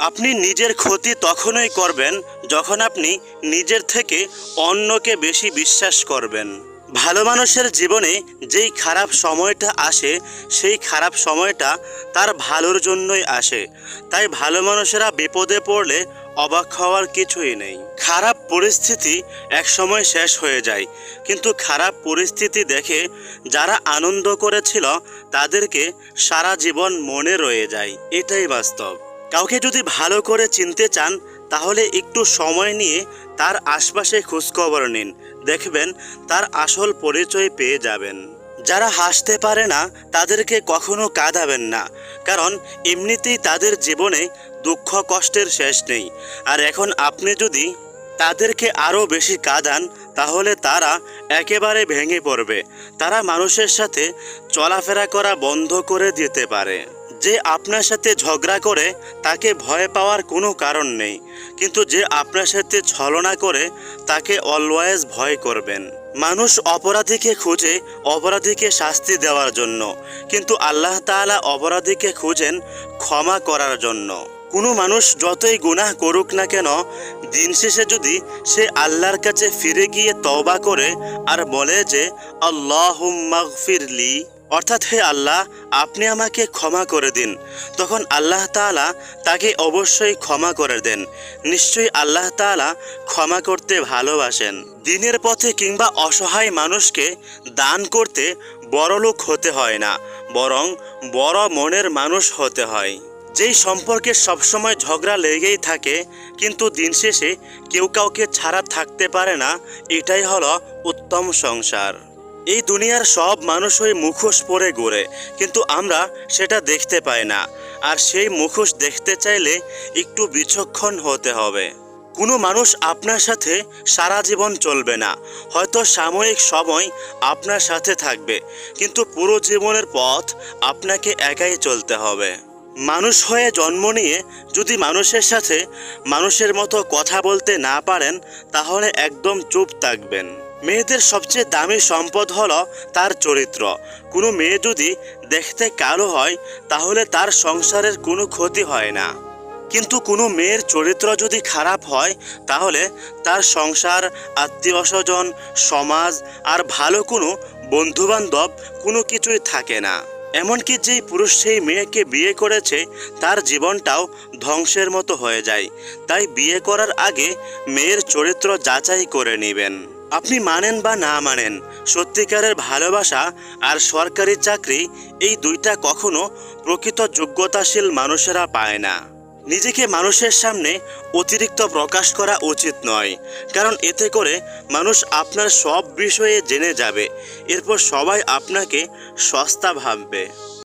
আপনি নিজের ক্ষতি তখনই করবেন যখন আপনি নিজের থেকে অন্যকে বেশি বিশ্বাস করবেন। ভালো মানুষের জীবনে যেই খারাপ সময়টা আসে সেই খারাপ সময়টা তার ভালোর জন্যই আসে। তাই ভালো মানুষেরা বিপদে পড়লে অবাক হওয়ার কিছুই নেই। খারাপ পরিস্থিতি একসময় শেষ হয়ে যায়, কিন্তু খারাপ পরিস্থিতি দেখে যারা আনন্দ করেছিল তাদেরকে সারা জীবন মনে রয়ে যায়। এটাই বাস্তব। কাউকে যদি ভালো করে চিনতে চান তাহলে একটু সময় নিয়ে তার আশপাশে খোঁজখবর নিন, দেখবেন তার আসল পরিচয় পেয়ে যাবেন। যারা হাসতে পারে না তাদেরকে কখনো কাঁদাবেন না, কারণ এমনিতেই তাদের জীবনে দুঃখ কষ্টের শেষ নেই। আর এখন আপনি যদি তাদেরকে আরও বেশি কাঁদান তাহলে তারা একেবারে ভেঙে পড়বে। তারা মানুষের সাথে চলাফেরা করা বন্ধ করে দিতে পারে। যে আপনার সাথে ঝগড়া করে তাকে ভয় পাওয়ার কোনো কারণ নেই, কিন্তু যে আপনার সাথে ছলনা করে তাকে অলওয়েজ ভয় করবেন। মানুষ অপরাধীকে খুঁজে অপরাধীকে শাস্তি দেওয়ার জন্য, কিন্তু আল্লাহ তাআলা অপরাধীকে খুঁজেন ক্ষমা করার জন্য। কোনো মানুষ যতই গুনাহ করুক না কেন, দিন শেষে যদি সে আল্লাহর কাছে ফিরে গিয়ে তওবা করে আর বলে যে আল্লাহুম্মাগফিরলি, অর্থাৎ হে আল্লাহ আপনি আমাকে ক্ষমা করে দিন, তখন আল্লাহ তাআলা তাকে অবশ্যই ক্ষমা করে দেন। নিশ্চয়ই আল্লাহ তাআলা ক্ষমা করতে ভালোবাসেন। দিনের পথে কিংবা অসহায় মানুষকে দান করতে বড়লোক হতে হয় না, বরং বড় মনের মানুষ হতে হয়। যেই সম্পর্কে সবসময় ঝগড়া লেগেই থাকে কিন্তু দিন শেষে কেউ কাউকে ছাড়া থাকতে পারে না, এটাই হলো উত্তম সংসার। এই দুনিয়ার সব মানুষই মুখোশ পরে ঘোরে, কিন্তু আমরা সেটা দেখতে পাই না। আর সেই মুখোশ দেখতে চাইলে একটু বিচক্ষণ হতে হবে। কোনো মানুষ আপনার সাথে সারা জীবন চলবে না, হয়তো সাময়িক সময় আপনার সাথে থাকবে, কিন্তু পুরো জীবনের পথ আপনাকে একাই চলতে হবে। মানুষ হয়ে জন্ম নিয়ে যদি মানুষের সাথে মানুষের মতো কথা বলতে না পারেন তাহলে একদম চুপ থাকবেন। মেয়েদের সবচেয়ে দামি সম্পদ হলো তার চরিত্র। কোনো মেয়ে যদি দেখতে কালো হয় তাহলে তার সংসারের কোনো ক্ষতি হয় না, কিন্তু কোনো মেয়ের চরিত্র যদি খারাপ হয় তাহলে তার সংসার, আত্মীয় স্বজন, সমাজ আর ভালো কোনো বন্ধুবান্ধব কোনো কিছুই থাকে না। এমনকি যেই পুরুষ সেই মেয়েকে বিয়ে করেছে তার জীবনটাও ধ্বংসের মতো হয়ে যায়। তাই বিয়ে করার আগে মেয়ের চরিত্র যাচাই করে নেবেন। আপনি মানেন বা না মানেন, সত্যিকারের ভালোবাসা আর সরকারি চাকরি এই দুইটা কখনো প্রকৃত যোগ্যতাশীল মানুষেরা পায় না। নিজেকে মানুষের সামনে অতিরিক্ত প্রকাশ করা উচিত নয়, কারণ এতে করে মানুষ আপনার সব বিষয়ে জেনে যাবে, এরপর সবাই আপনাকে সস্তা ভাববে।